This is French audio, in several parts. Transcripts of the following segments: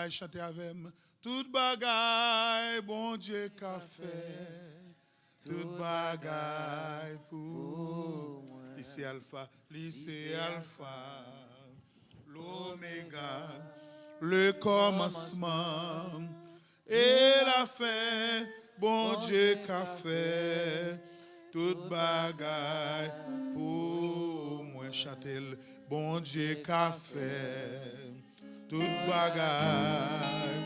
bagaille, chantez avec moi. Toute bagaille, bon Dieu qu'a fait. Toute bagaille pour moi. Lycée Alpha, l'Oméga, le commencement et la fin, bon Dieu qu'a fait. Toute bagaille pour moi. Chantez, bon Dieu qu'a fait. Toute bagaille,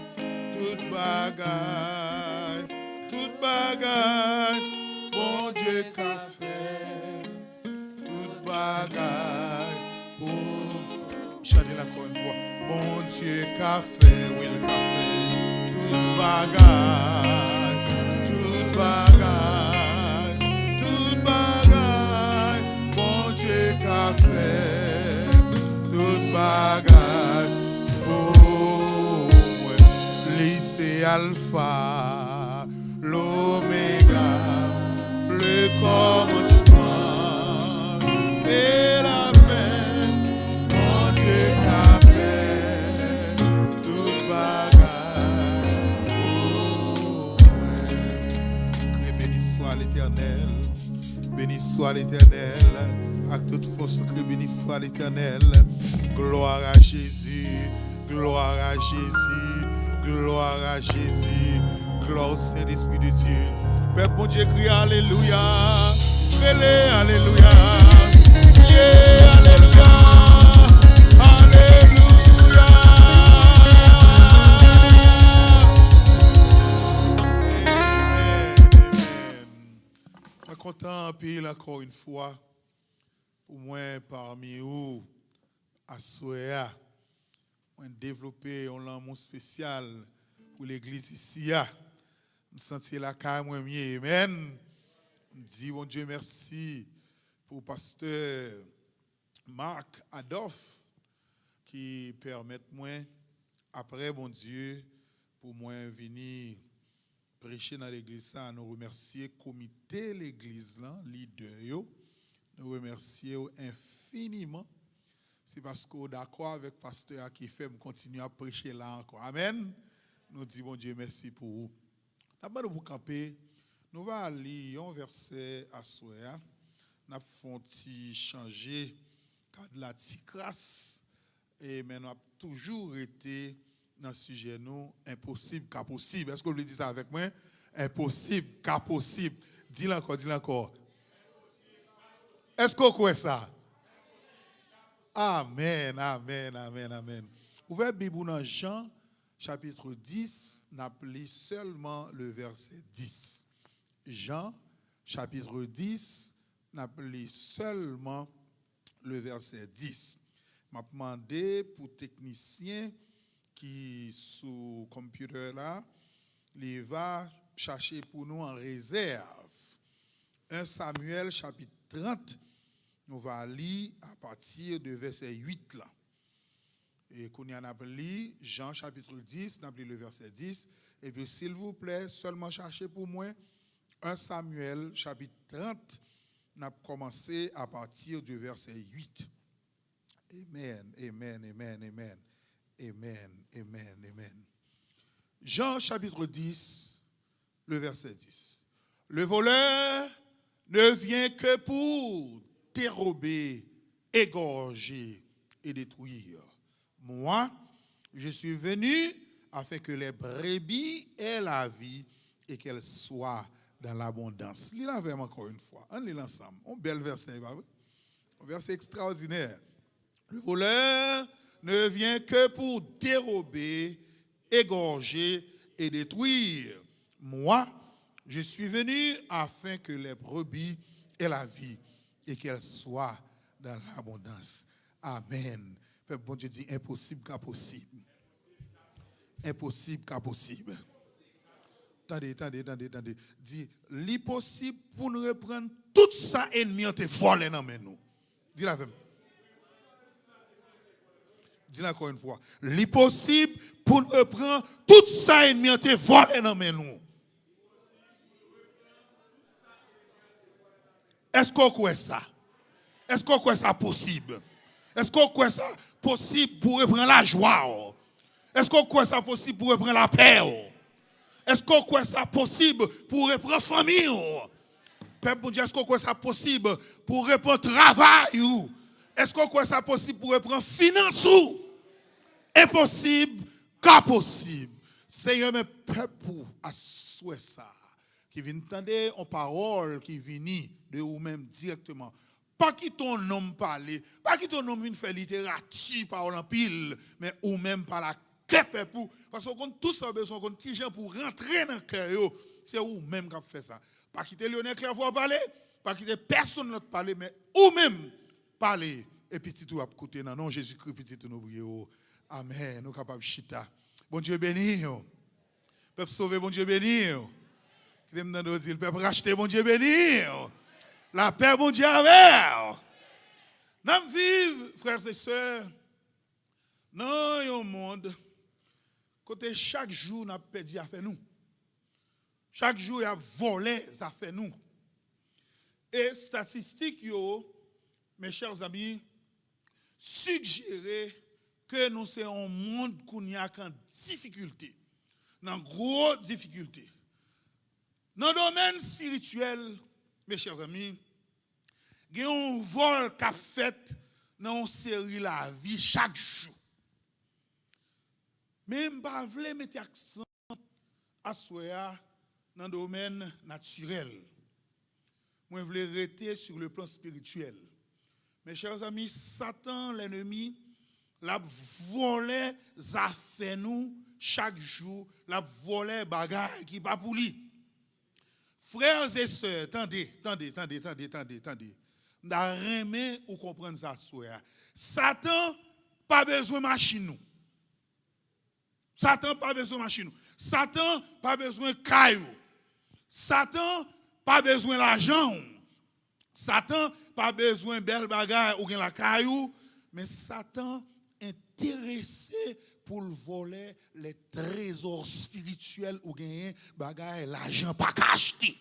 toute bagaille, toute bagaille, bon Dieu qu'a fait, toute bagaille pour chantez la encore une fois, bon Dieu qu'a fait, oui le qu'a fait, toute bagaille, toute bagaille, toute bagaille, bon Dieu qu'a fait, toute bagaille. Lycée Alpha, l'Oméga, le commencement et la fin, mon Dieu qu'a fait toute bagaille pour moi. Béni soit l'Éternel, béni soit l'Éternel, avec toute force, béni soit l'Éternel. Gloire à Jésus, gloire à Jésus. Gloire à Jésus, gloire au Saint-Esprit de Dieu. Père bon Dieu, crie Alléluia, Alléluia, yeah, Alléluia, Alléluia. Amen, amen. Je suis content, puis encore une fois, pour moi, parmi vous, à Soya. Développer un amour spécial pour l'église ici. Je sens la carrière moi mieux. Amen. Je dis bon Dieu merci pour pasteur Marc Adolphe qui permet moi après bon Dieu pour moi venir prêcher dans l'église ça. Nous remercier comité l'église là, leader yo. Nous remercier infiniment. C'est parce qu'on est d'accord avec le pasteur qui fait me continuer à prêcher là encore. Amen. Nous disons, bon Dieu, merci pour vous. D'abord, vous camper, nous allons lire un verset à soi. Nous allons changer de la ticrasse. Et mais nous avons toujours été dans le sujet, nous, impossible qu'à possible. Est-ce que vous voulez dire ça avec moi? Impossible qu'à possible. Dis-le encore, dis-le encore. Est-ce qu'on croit ça? Amen, amen, amen, amen. Ouvrez Bible dans Jean, chapitre 10, n'appelez seulement le verset 10. Jean, chapitre 10, n'appelez seulement le verset 10. Je m'a demandé pour technicien qui sous computer là, il va chercher pour nous en réserve. 1 Samuel, chapitre 30. Nous allons lire à partir de verset 8 là. Et qu'on y en a lu Jean chapitre 10, nous avons le verset 10. Et puis s'il vous plaît, seulement cherchez pour moi 1 Samuel chapitre 30. Nous avons commencé à partir du verset 8. Amen, amen, amen, amen. Amen, amen, amen. Jean chapitre 10, le verset 10. Le voleur ne vient que pour dérober, égorger et détruire. Moi, je suis venu afin que les brebis aient la vie et qu'elles soient dans l'abondance. Lisez la verbe encore une fois. On lit ensemble. Un bel verset, un verset extraordinaire. Le voleur ne vient que pour dérober, égorger et détruire. Moi, je suis venu afin que les brebis aient la vie et qu'elles soient dans l'abondance. Amen. Peuple bon Dieu dit impossible qu'à possible. Impossible qu'à possible. Attendez. Dit l'impossible pour nous reprendre tout ça ennemi en te volé dans nous. Dis la même. Dis encore une fois. L'impossible pour nous reprendre tout ça ennemi en te volé dans nous. Est-ce qu'on croit ça? Est-ce qu'on croit ça possible? Est-ce qu'on croit ça possible pour reprendre la joie? Est-ce qu'on croit ça possible pour reprendre la paix? Est-ce qu'on croit ça possible pour reprendre la famille? Peuple bon Dieu, est-ce qu'on croit ça possible pour reprendre le travail? Est-ce qu'on croit ça possible pour reprendre la finance? Impossible, qu'à possible. Seigneur, mes peuple, assois ça. Qui vient entendre en parole qui vient de vous-même directement. Pas qui ton nom parle, pas qui ton nom vient faire littérature parole en pile, mais ou même par la cœur pour parce qu'on tous ça besoin qu'on qui gens pour rentrer dans le cœur, c'est vous même qui fait ça. Pas quitter Lionel Clairvoix parler, pas quitter personne d'autre parler, mais ou même parler et petit tout à côté dans nom Jésus-Christ petit tout nous prier. Amen. Nous capable chita. Bon Dieu béni. Peuple sauver bon Dieu béni. Le peuple racheter bon Dieu béni. La paix bon Dieu avec. Nous vivons, frères et sœurs, dans un monde côté chaque jour nous perdu à faire nous. Chaque jour il a volé à faire nous. Et statistiques mes chers amis suggèrent que nous sommes un monde qui a en difficulté, dans grosse difficulté. Dans le domaine spirituel, mes chers amis, il y a un vol qu'a fait dans une série la vie chaque jour. Mais je ne veux pas mettre l'accent à soi dans le domaine naturel. Moi, je veux rester sur le plan spirituel. Mes chers amis, Satan, l'ennemi, l'a volé ça fait nous chaque jour, l'a volé bagaille qui pas pour lui. Frères et sœurs, attendez. N'a rien ou comprendre ça soir. Satan pas besoin de machine nous. Satan pas besoin de machine nous. Satan pas besoin de caillou. Satan pas besoin d'argent. Satan pas besoin de belle bagaille ou la caillou, mais Satan intéressé pour voler les trésors spirituels ou gagner bagaille l'argent pas acheté.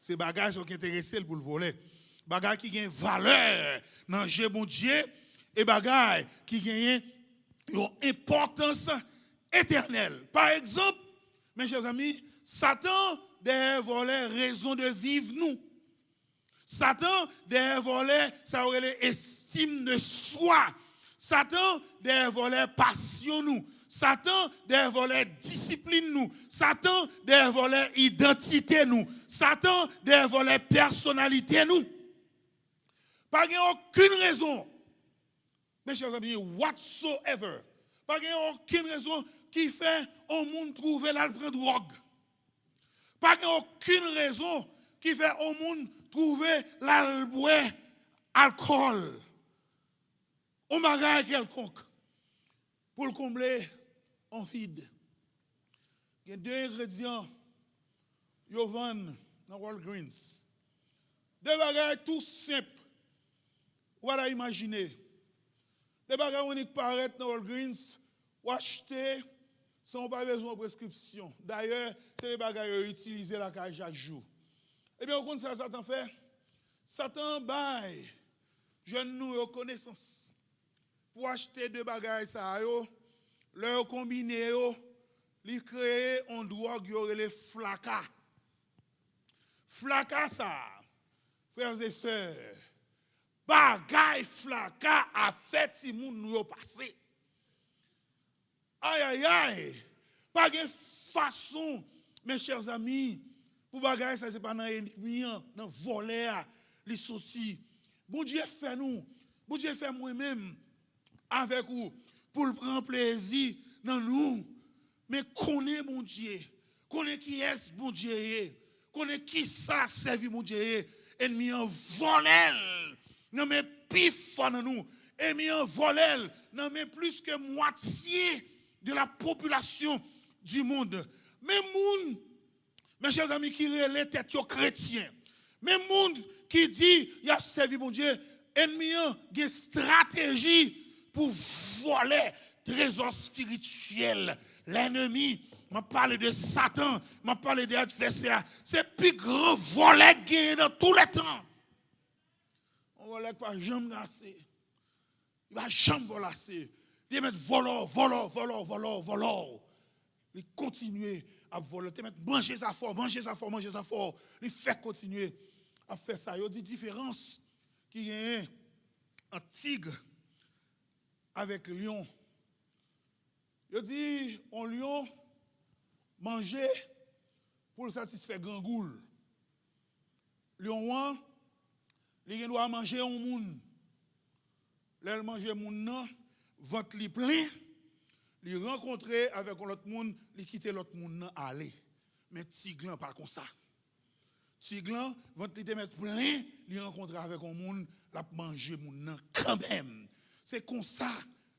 Ces bagages sont intéressés pour le voler. Bagaille qui gagne valeur dans le bon Dieu et bagaille qui gagne une importance éternelle. Par exemple, mes chers amis, Satan devait voler raison de vivre nous. Satan devait voler ça aurait l'estime de soi. Satan devait voler passion nous. Satan devait voler discipline nous. Satan devait voler identité nous. Satan devait voler personnalité nous. Pas aucune raison, mes chers amis, whatsoever. Pas aucune raison qui fait au monde trouver là prendre drogue. Pas aucune raison qui fait au monde trouver là boire alcool. On bagaille quelconque pour le combler en vide. Il y a deux ingrédients. Ils vendent dans Walgreens. Deux bagailles tout simples. Voilà, imaginez. Des bagages qui paraissent dans Walgreens, ou acheter sans pas besoin de prescription. D'ailleurs, c'est les bagages utilisés là chaque jour. Eh bien, au contraire, Satan fait. Satan baille, jeune nous connaissance. Pour acheter deux bagages, ça, leur combiner, li créer un drogue, y aurait les flacas. Flacas, ça, frères et sœurs. Bagay flaka a fait si moun nou yo passé. Aïe. Pas de façon, mes chers amis, pour bagay ça c'est pas dans ennemi, dans voler, les sorti. Bon Dieu fait nous, bon Dieu fait moi-même avec vous pour le prendre plaisir dans nous. Mais connaît mon Dieu, connaît qui est bon Dieu, connaît qui ça servi mon Dieu, ennemi en volel. Non mais pif dans nous et mis en volel non mais plus que moitié de la population du monde. Même monde, mes chers amis qui relèvent tête chrétien. Même monde qui dit il a servi mon Dieu, ennemi a une stratégie pour voler trésor spirituel. L'ennemi m'a parlé de Satan, m'a parlé de l'adversaire. C'est le plus grand volet gagné dans tous les temps. On va pas jamais gasser. Il va jamais voler. Il met voleur. Il continue à voler. Il met manger ça fort. Il fait continuer à faire ça. Il y a des différences qui y a un tigre avec lion. Il dit, un lion manger pour satisfaire grand goule. Lion, il doit manger un moun. L'elle manger moun nan, ventre li plein, li rencontrer avec l'autre moun, li quitter l'autre moun nan aller. Mais tiglan pas comme ça. Tiglan, ventre li te mettre plein, li rencontrer avec un moun, la manger moun nan quand même. C'est comme ça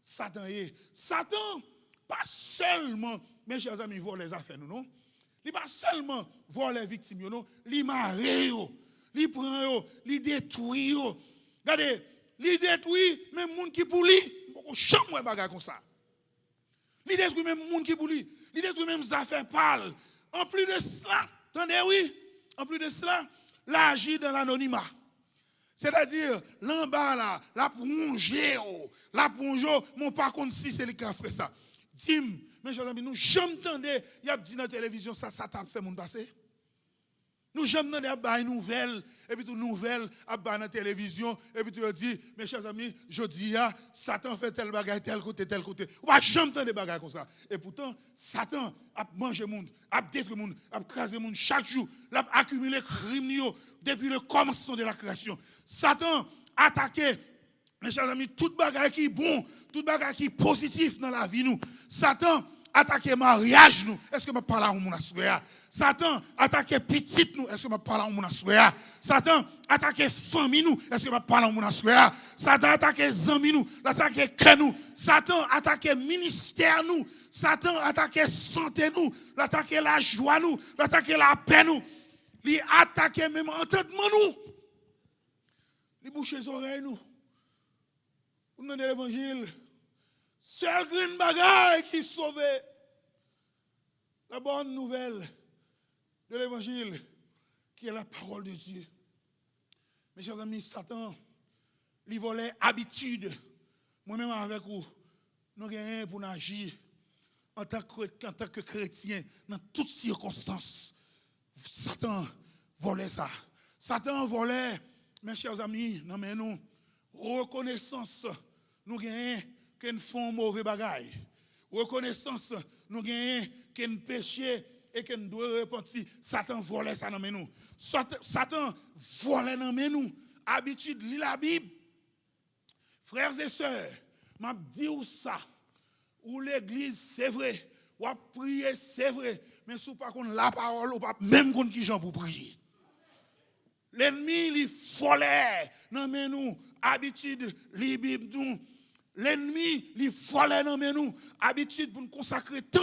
Satan est. Satan pas seulement, mes chers amis, voler les affaires non. Il pas seulement voler les victimes non, il marre yo. Li prend yo, li détruit yo. Regardez, li détruit même moun qui pour lui, beaucoup chambre bagay comme ça. Li détruit même moun qui pour lui, li détruit même affaires pâles. En plus de cela, attendez oui, en plus de cela, l'agit dans l'anonymat. C'est-à-dire, l'en bas là, la plonge, mon pas contre si c'est lui qui a fait ça. Dis-moi, mes chers amis, nous jamais entendu, il y a dit dans la télévision ça t'a fait mon passé. Nous jamais entendu à une nouvelle, et puis toute nouvelle à dans la télévision, et puis tu dis, mes chers amis, je dis, Satan fait tel bagage, tel côté. On va jamais entendre des bagages comme ça. Et pourtant, Satan a mangé le monde, a détruit le monde, a crasé le monde chaque jour, a accumulé crimes depuis le commencement de la création. Satan a attaqué, mes chers amis, tout bagage qui est bon, tout bagage qui est positif dans la vie nous. Satan attaquer mariage nous. Est-ce que je parle à mon assoya? Satan attaquer petite nous. Est-ce que je parle à mon assoya? Satan attaquer famille nous. Est-ce que je parle à mon assoya? Satan attaquer amis nous, attaquer cœur nous. Satan attaquer ministère nous. Satan attaquer santé nous, attaquer la joie nous, attaquer la paix nous. Il attaquer même entendement nous. Il bouche les oreilles nous. Pour nous donner l'évangile. Seul green bagaille qui sauve la bonne nouvelle de l'évangile, qui est la parole de Dieu. Mes chers amis, Satan, il volait habitude. Moi-même avec vous, nous avons pour agir en tant que chrétien dans toutes circonstances. Satan volait ça. Satan volait, mes chers amis, non mais nous, reconnaissance, nous gagnons qu'on fait mauvais bagaille. Reconnaissance, nous gagnons qu'on péché et qu'on doit repentir. Satan volait ça dans nous. Satan volait dans nous. Habitude, lis la Bible. Frères et sœurs, m'a dit ça. Ou l'église, c'est vrai. Ou à prier, c'est vrai. Mais si vous pas qu'on la parole, ou pas même qu'on qui gens pour prier. L'ennemi, il volait dans nous. Habitude, lis Bible nous. L'ennemi, il volait dans nous. Habitude pour nous consacrer temps,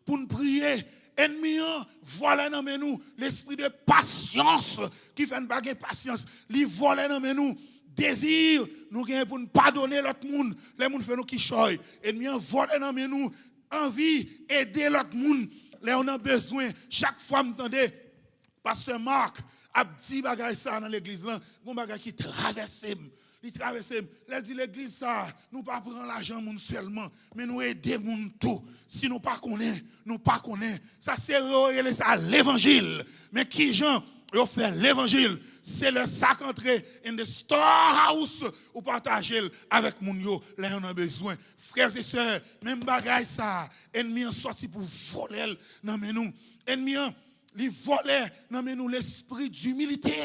pour nous prier. Ennemi, volait dans nous. L'esprit de patience, qui fait une baguette patience, il volait dans nous. Désir, nous gagnons pour ne pas donner l'autre monde. Les gens font nous qui choy. Ennemi, volait dans nous. Envie, aider l'autre monde. Là, on a besoin. Chaque fois, m'entendez, Pasteur Marc a dit bagay ça dans l'église là, un bagay qui traverse. Il traverse. Là, dit l'église ça, nous pas prendre l'argent moun seulement, mais nous aider moun tout. Si nous pas connaît, nous pas connaît. Ça c'est ça l'évangile. Mais qui gens ont fait l'évangile, c'est le sac entré in the storehouse ou partager avec moun yo, là on a besoin. Frères et sœurs, même bagay ça, ennemi en sorti pour voler dans nous. Ennemi il volait dans nous l'esprit d'humilité.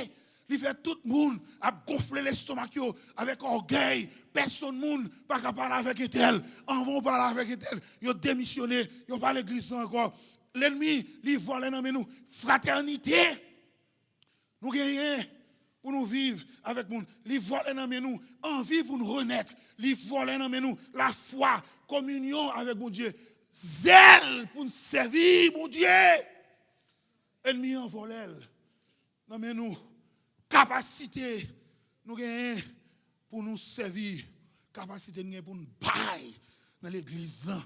Il fait tout le monde à gonfler l'estomac avec orgueil. Personne ne pas parler avec elle. On va parler avec elle. Ils ont démissionné. Ils n'ont pas l'église encore. L'ennemi, il vole dans nous. Fraternité. Nous gagnons pour nous vivre avec nous. Il vole dans nous. Envie pour nous renaître. Il vole dans nous. La foi, communion avec mon Dieu. Zèle pour nous servir, mon Dieu. Ennemi en volel. Non mais nous, capacité, nous gagnons pour nous servir. Capacité nous pour nous bailler dans l'église là.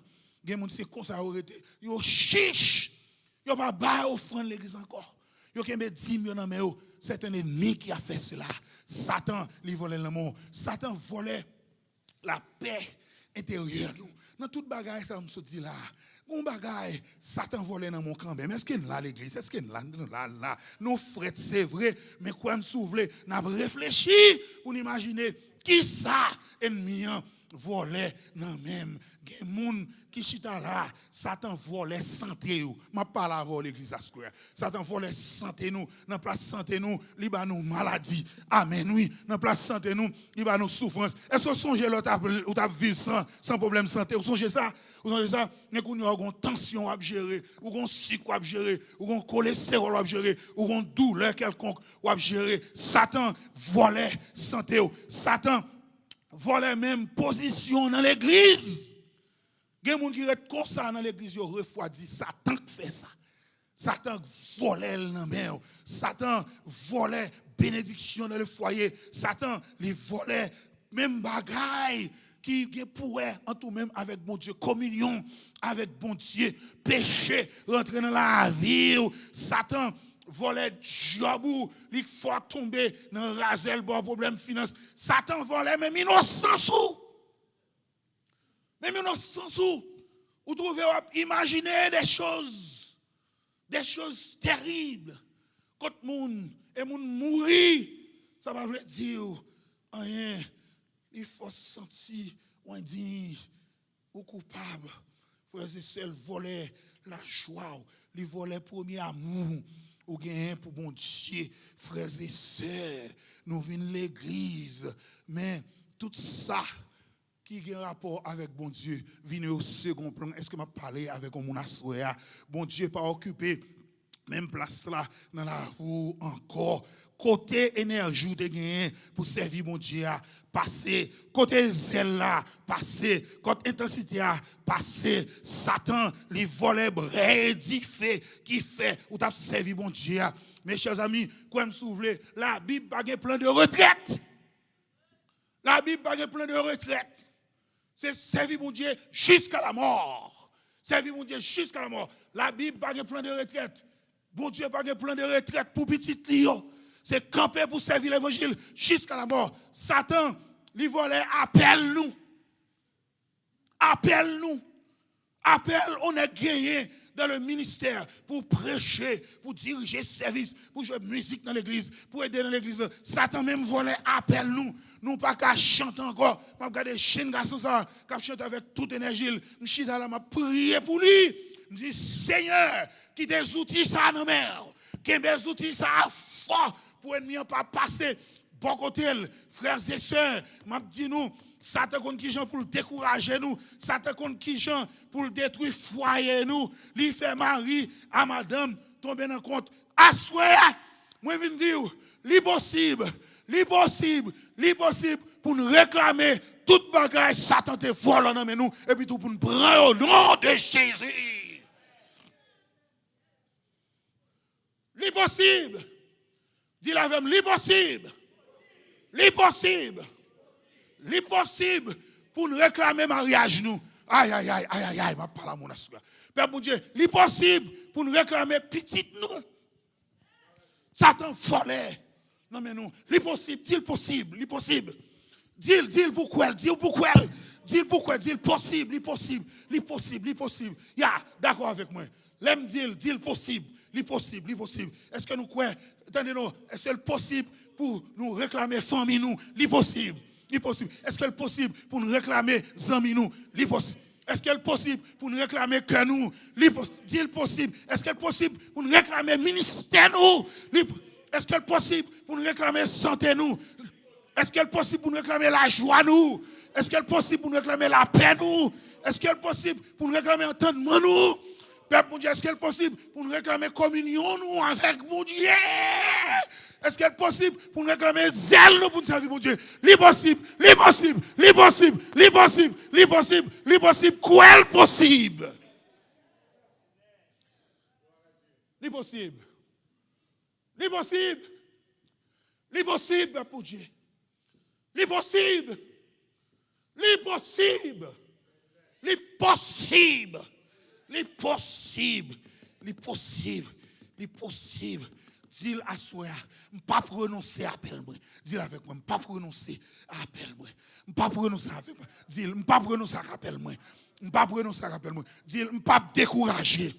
Gen moun c'est comme ça arrêté. Yo chiche. Yo pas bailler offrande l'église encore. Yo kembe 10 millions dans main. C'est un ennemi qui a fait cela. Satan lui volait l'amour. Satan volait la paix intérieur nous. Dans toute bagaille ça me dit là. Bon bagaille, Satan volait dans mon camp. Mais est-ce qu'il là l'église? Est-ce qu'il là nos frères c'est vrai, mais quoi me souvler, n'a réfléchi pour imaginer qui ça ennemi volait dans même gen moun qui chita là, Satan volait santé ou. M'a pas la vol l'église à square. Satan volait santé nous, dans place santé nous, li ba nous maladie. Amen oui, dans place santé nous, li ba nous souffrance. Est-ce que songez l'autre ou t'a vivre sans problème santé? Ou songez ça? Ou songez ça? N'est qu'on a une tension à gérer, ou une sucre à gérer, ou un cholestérol à gérer, ou une douleur quelconque à gérer. Satan volait santé ou. Satan volait même position dans l'église. Il y a des gens qui restent comme ça dans l'église, ils refroidissent. Satan fait ça. Satan volait dans main. Satan volait bénédiction dans le foyer. Satan les volait même bagaille qui pourrait en tout même avec bon Dieu, communion avec bon Dieu, péché, rentrer dans la vie. Satan volait job, il faut tomber dans raser bon problème finance. Satan volait même innocence. Même innocence, vous trouvez, imaginer des choses terribles. Quand moun mourir, ça va veut dire rien. Il faut sentir ou indigne ou coupable. Frères et sœurs, voler la joie, les voler premier amour ou gain pour bon Dieu. Frères et sœurs, nous venons l'église, mais tout ça qui a un rapport avec bon Dieu, vient au second plan. Est-ce que m'a parlé avec mon assoya? Bon Dieu pas occupé même place là dans la rue encore. Côté énergie de gagner pour servir mon Dieu a passé, côté zèle là passé, côté intensité a passé. Satan les volets réédifié qui fait ou t'a servi mon Dieu. Mes chers amis, quoi me souffler, la Bible pas un plan de retraite. La Bible pas un plan de retraite. C'est servir mon Dieu jusqu'à la mort. Servir mon Dieu jusqu'à la mort. La Bible pas un plan de retraite. Bon Dieu pas un plan de retraite pour petit Lyon. C'est camper pour servir l'évangile jusqu'à la mort. Satan, lui volait, appelle-nous. Appelle-nous. Appelle, on est gagné dans le ministère pour prêcher, pour diriger service, pour jouer musique dans l'église, pour aider dans l'église. Satan même volait, appelle-nous. Nous pas qu'à chanter encore. Je regarde les jeunes garçons qui chantent avec toute énergie. Je suis là, je prie pour lui. Je dis, Seigneur, qui des outils ça dans mer, qui des outils ça fort pour ennemi pas passer. Bon côté, frères et sœurs, m'a dit nous, Satan contre qui gens pour le décourager nous, Satan contre qui gens pour le détruire foyer nous, lui fait mari à madame tomber dans compte. Assoya, moi je viens dire, l'impossible pour nous réclamer toute bagaille Satan te vole dans nous et puis tout pour nous prendre au nom de Jésus. L'impossible. Dis la même, l'impossible pour nous réclamer mariage nous. Aïe, ma parole à mon assoua. Père mon Dieu, l'impossible pour nous réclamer petite nous. Satan volait. Non mais non, l'impossible, dis le possible, l'impossible. Dis pourquoi, dis possible. Ya, d'accord avec moi. L'aime dis le possible. L'impossible. Est-ce que nous croyons, attendez-nous, est-ce que c'est possible pour nous réclamer famille nous? L'impossible. Est-ce que c'est possible pour nous réclamer amis nous? L'impossible. Est-ce que c'est possible pour nous réclamer que nous? Dis le possible. Est-ce que c'est possible pour nous réclamer ministère nous? Est-ce que c'est possible pour nous réclamer santé nous? Est-ce que c'est possible pour nous réclamer la joie nous? Est-ce que c'est possible pour nous réclamer la paix nous? Est-ce que c'est possible pour nous réclamer entendement nous? Père mon Dieu, est-ce qu'il est possible pour nous réclamer communion nous avec mon Dieu? Est-ce qu'il est possible pour nous réclamer zèle nous pour nous servir mon Dieu? L'impossible. Quoi est possible? L'impossible, Père mon Dieu. L'impossible. Dis à soi, pas prononcer appel moi. Dis avec moi, pas prononcer appel moi. Pas prononcer avec moi. Dis pas prononcer appel moi. Pas prononcer appel moi. Dis pas décourager.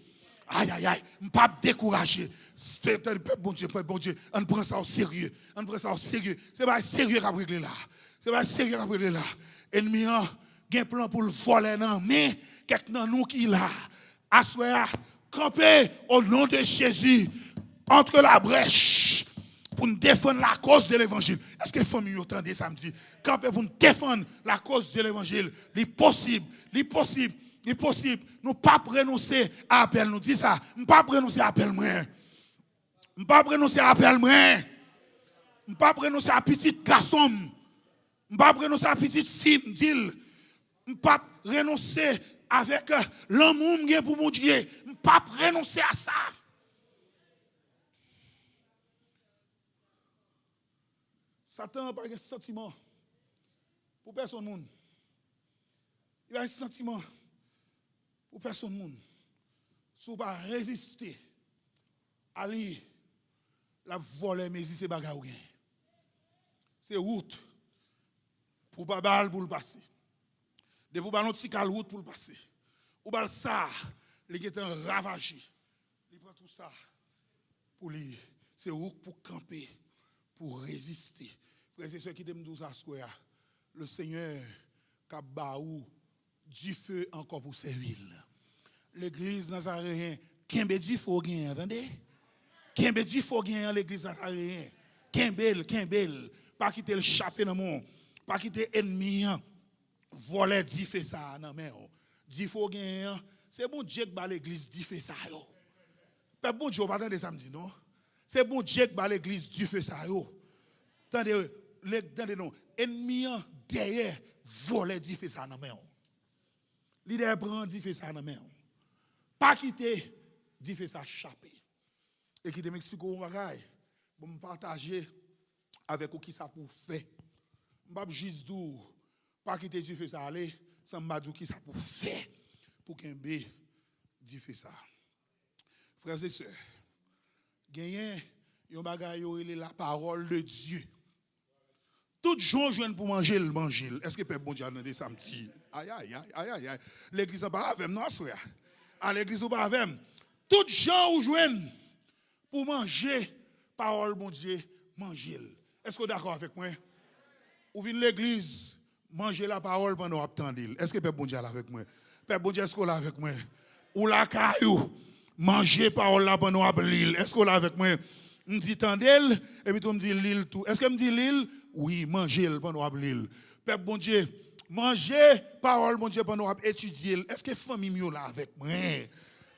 Aïe aïe aïe, pas décourager. C'est bon Dieu, on prend ça au sérieux. On prend ça au sérieux. C'est pas sérieux qu'a réglé là. C'est pas sérieux qu'a réglé là. Ennemi a un plan pour le voler non, mais quelqu'un nous qui là. Assoya, camper au nom de Jésus entre la brèche pour nous défendre la cause de l'évangile. Est-ce que famille entendez samedi? Camper pour nous défendre la cause de l'évangile. C'est possible. Nous pas renoncer à appel. Nous dit ça. Nous pas renoncer à appel moi. Nous pas renoncer à appel moi. Nous pas renoncer à petit garçon. Nous pas renoncer à petite fille. Nous pas renoncer avec l'amour pour mon Dieu. Nous pas renoncer à ça. Satan n'a pas un sentiment pour personne monde. Il a un sentiment pour personne monde. Si vous ne pas résister à lui, la voler, mais c'est bagarre. C'est route pour pas balle pour le passer. De pour pas notre petit route pour le passer. Ou pas ça, il est ravagé. Il prend tout ça pour lui. C'est route pour camper, pour résister. Frères et sœurs qui t'aiment tout ça, le Seigneur a baou du feu encore pour servir. L'église nazaréenne, Kembe du faut gagner, entendez? Kembe du faut gagner l'église nazaréenne. Kembel, pas quitter le chapeau dans mon, pas quitter ennemi, voler dit fait ça non mais dit faut gagner, c'est bon Dieu qui bat l'église dit fait ça yo. Pas bon Dieu pas attendre samedi non. C'est bon Dieu qui bat l'église dit fait ça yo. Attendez non, ennemi derrière voler dit fait ça non mais leader prend dit fait ça non mais pas quitter dit fait ça chaper. Et qui te Mexico bagaille pour me partager avec vous qui ça pour faire. M'pa juste dou pas quitter dit fait ça aller sans m'dou qui ça pour faire pour qu'un B dit fait ça. Frères et sœurs, gagner yon bagaille yo la parole de Dieu. Tout gens joignent pour manger le manger. Est-ce que peuple bon Dieu a demandé samedi? Aïe. L'église pas avec non frère. À l'église pas avec. Tout gens joignent pour manger parole bon Dieu, manger. Est-ce que vous êtes d'accord avec moi? Ou venez l'église manger la parole pendant attendre. Est-ce que peuple bon Dieu est avec moi? Peuple bon Dieu est-ce qu'on est avec moi? Ou la caillou manger parole là pendant l'île. Est-ce qu'on est avec moi? On dit tendel et puis on me dit l'île tout. Est-ce que me dit l'île? Oui, manger pendant l'île. Peuple bon Dieu, manger parole bon Dieu pendant étudier. Est-ce que famille mieux là avec moi?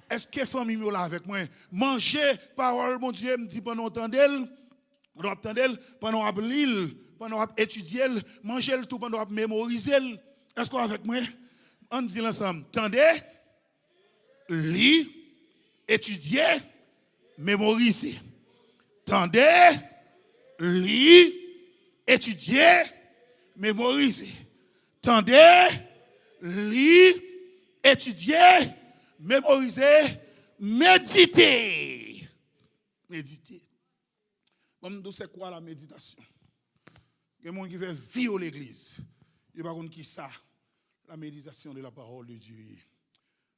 Est-ce que famille mieux là avec moi? Manger parole bon Dieu me dit pendant tendel, pendant l'île, pendant étudier, manger le tout pendant mémoriser. Est-ce qu'on est avec moi? On dit ensemble, tendez, lire, étudier, mémoriser. Tendez, lire, étudier, mémoriser. Tendez, lire, étudier, mémoriser, méditer. Méditer. Comme nous c'est quoi la méditation? Il y a des gens qui veulent vivre l'église. Il y a des gens qui savent la méditation de la parole de Dieu.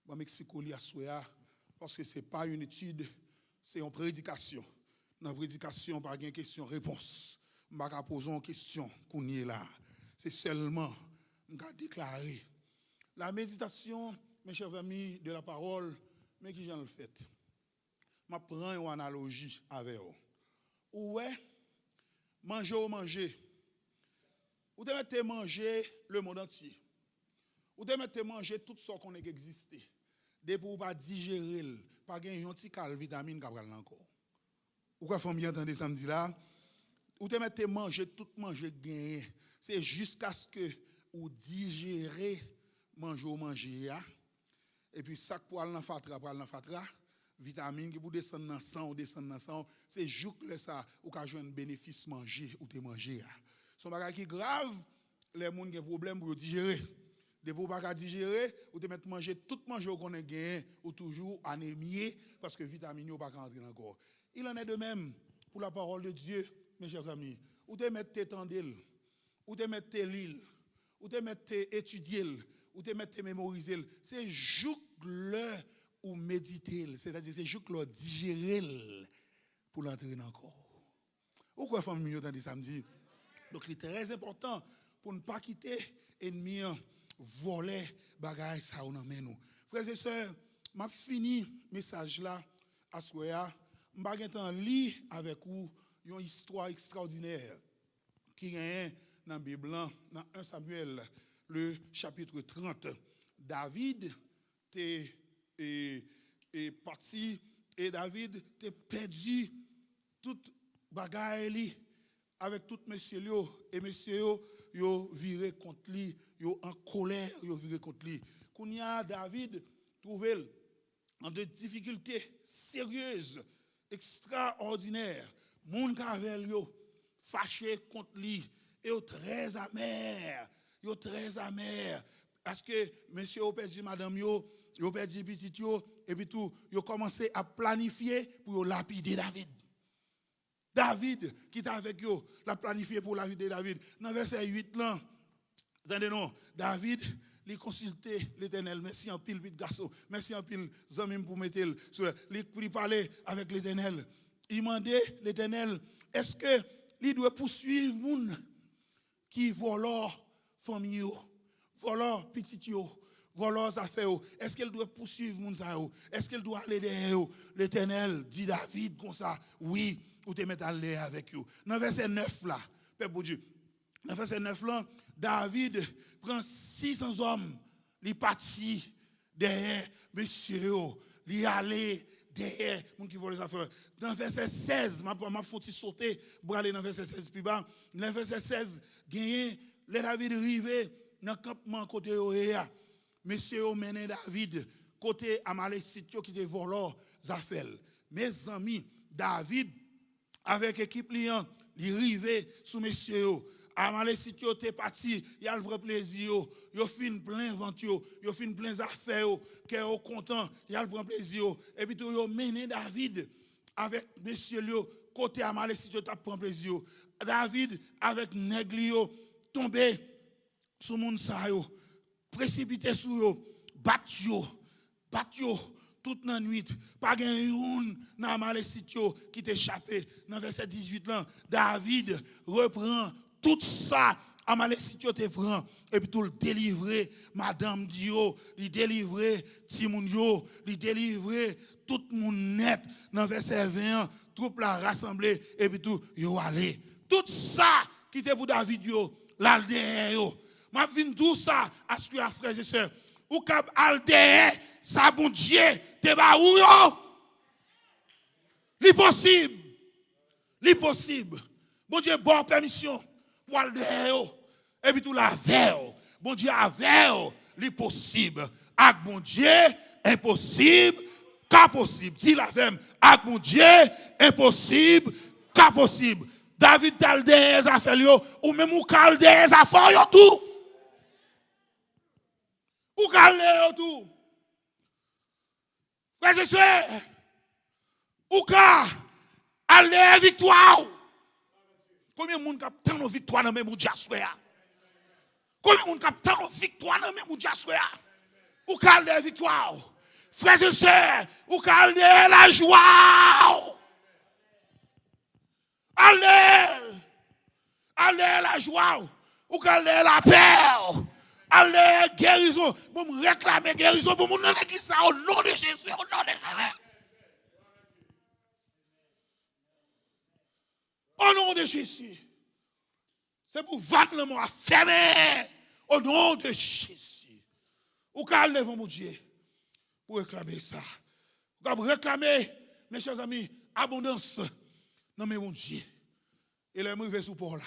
Je vais m'expliquer à soi parce que ce n'est pas une étude, c'est une prédication. Dans la prédication, pas de question-réponse. Je ne vais pas poser une question qu'on y est là. C'est seulement, je vais déclarer. La méditation, mes chers amis, de la parole, mais qui j'en le fait? Je prends une analogie avec vous. Ouais, manger ou manger. Ou de mettre manger le monde entier. Ou de mettre manger tout ce qu'on a existé. Depuis ou pas digérer, pas gagner un petit cal vitamine qui va encore. Ou quoi faut bien entendre samedi là? Ou te mettre manger tout manger gagner. C'est jusqu'à ce que ou digérer manger et puis ça pour aller dans fatra vitamine qui pour descendre dans sang ou descendre dans sang, c'est juste ça ou ka joindre bénéfice manger ou te manger. Son bagage qui grave, les gens qui ont problème pour digérer. De pour pas digérer ou te mettre manger tout manger qu'on a gagné ou toujours anémie parce que vitamine ou pas rentrer dans le corps. Il en est de même pour la parole de Dieu, mes chers amis. Ou te mettre tes tendelles, ou te mettre tes lille, ou te mettre tes étudier, ou te mettre tes mémoriser. C'est jouk-le ou méditer, c'est-à-dire c'est jouk-le digérer pour l'entrer dans le corps. Ou quoi, famille, vous entendez samedi? Donc, il est très important pour ne pas quitter l'ennemi, voler, bagaille, ça, on emmène nous. Frères et sœurs, m'a fini message là, à ce moment-là, je vais lire avec vous une histoire extraordinaire qui est dans la Bible, dans 1 Samuel, le chapitre 30. David est parti et David a perdu toute bagaille avec tout monsieur et monsieur yo viré contre lui, yo en colère, yo viré contre lui. Kounya David trouvé en de difficultés sérieuses, extraordinaires. Moun kavel yo fâché contre lui et yo très amer, parce que monsieur a perdu madame yo perdu petit yo et puis tout, yo commencé à planifier pour lapider David. David qui est avec eux, l'a planifié pour la vie de David. Dans verset 8 là, attendez non, David il consulté l'Éternel, merci en pile petit garçon, merci en pile zamim pour mettre il parler avec l'Éternel. Il demandait l'Éternel, est-ce que il doit poursuivre moun qui volent famille, volent petit yo, volent affaires, est-ce qu'elle doit poursuivre moun ça yo? Est-ce qu'elle doit aller derrière? L'Éternel dit David comme ça, oui. Ou te mettre à l'air avec eux. Dans verset 9 là, Père pour Dieu. Dans verset 9 là, David prend 600 hommes, il partit derrière monsieur, il allait derrière moun qui vole les affaires. Dans verset 16, m'a faut sauter pour aller dans verset 16 plus bas. Dans verset 16, gagné les David arrivé dans le campement côté Oréa. Monsieur mené David côté Amalécite qui était volant affaires. Mes amis, David avec l'équipe liant, il arrivé sous monsieur. Amalécite était parti, il a le vrai plaisir, il fin plein venture, il fin plein affaires, qui est content, il a le vrai plaisir. Et puis tout, il mené David avec monsieur côté Amalécite, il a pris plaisir. David avec Neglio tombé sous mon sa yo, précipité sur yo, battu toute la nuit, pas gen yon dans Amalécite qui t'échappé. Dans verset 18 là, David reprend tout ça Amalécite te prend et puis tout le délivrer madame Dio, il délivrer Timoun yo, il délivrer tout moun net. Dans verset 20, troupe la rassemblé et puis tout yo aller. Tout ça qui était pour David yo, l'aldé yo. M'a vinn tout ça à ce que frères et sœurs ou kap aldé ça bon Dieu te ba ou yo. L'impossible. Bon Dieu bon permission pour aldé yo et puis tout la veille. Bon Dieu avec l'impossible. Avec bon Dieu impossible qu'à possible. Dis la femme avec mon Dieu impossible qu'à possible. David talde les affaires yo ou même ou calde les affaires yo tout. Ou calde yo tout. Frères et sœurs, ou ka aller victoire. Combien de monde capte nos victoires dans même ou jassoya? Combien de monde capte nos victoires dans même ou jassoya? Ou ka aller victoire. Frères et sœurs, ou ka aller la joie. Allez la joie, ou allez la paix, allez guérison. Pour me réclamer guérison pour mon église au nom de Jésus, au nom de Jésus. Au nom de Jésus. C'est pour vendre le mot fermer au nom de Jésus. Ou allez mon Dieu pour réclamer ça. Pour réclamer, mes chers amis, abondance. Non mais mon Dieu. Et les mauvais sous pour là.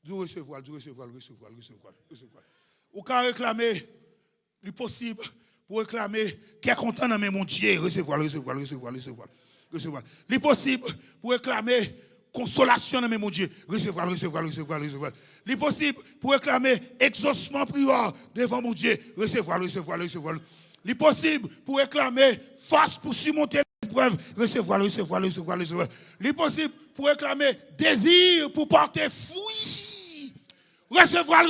Du recevoir. Ou quand réclamer le possible pour réclamer qui est content dans mon Dieu. Recevoir. Le possible pour réclamer consolation dans mon Dieu. Recevoir. Le possible pour réclamer exaucement prière devant mon Dieu. Recevoir. Le possible pour réclamer force pour surmonter épreuve, recevoir. Il est possible pour réclamer désir, pour porter fruit. Recevoir.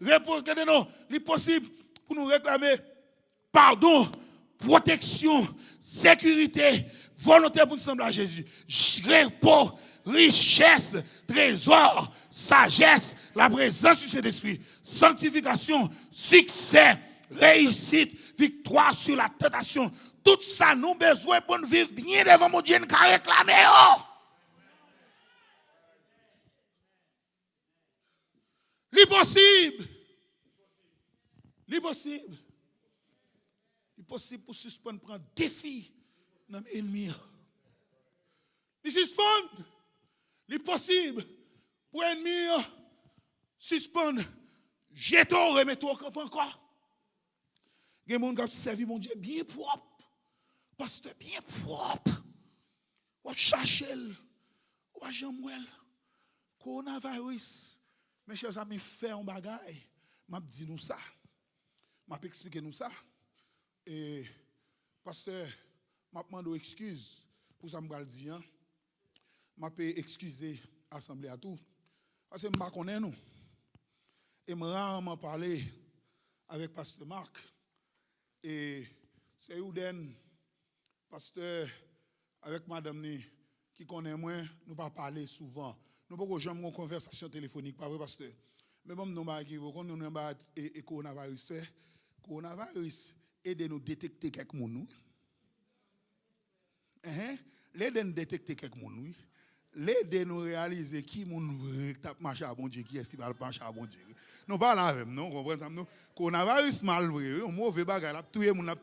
Répondez non. Il est possible pour nous réclamer pardon, protection, sécurité, volonté pour nous sembler à Jésus. Repos, richesse, trésor, sagesse, la présence du Saint-Esprit, sanctification, succès, réussite, victoire sur la tentation. Tout ça, nous avons besoin pour nous vivre bien devant mon Dieu, nous réclamer. L'impossible. L'impossible pour suspendre, prendre défi dans l'ennemi. Suspendre. L'impossible pour l'ennemi suspendre. Jeter, remettre au camp encore. Il y a des gens qui servent mon Dieu bien propre. Pasteur bien propre. On cherche. On jamouel. Coronavirus. Mes chers amis, fait un bagage. Je dis nous ça. Je expliquer nous ça. Et pasteur, je demande excuse pour ça que je dis. Je peux excuser l'Assemblée à tout. Parce que je ne connais pas nous. Et je me parler avec pasteur Marc. Et c'est Ouden, pasteur, avec madame ni, qui connaît moins, nous ne pas parler souvent. Nous ne pouvons jamais une conversation téléphonique, pas vrai, pasteur? Mais bon, nous avons un coronavirus. Coronavirus, aide-nous à détecter quelques gens. L'aide-nous détecter quelques gens. L'aide-nous réaliser qui tape marcher à bon Dieu, qui est-ce qui va marcher à bon Dieu. Nous parlons avec nous, comprenez-vous? Coronavirus, mal vrai, un mauvais bagage, tout le monde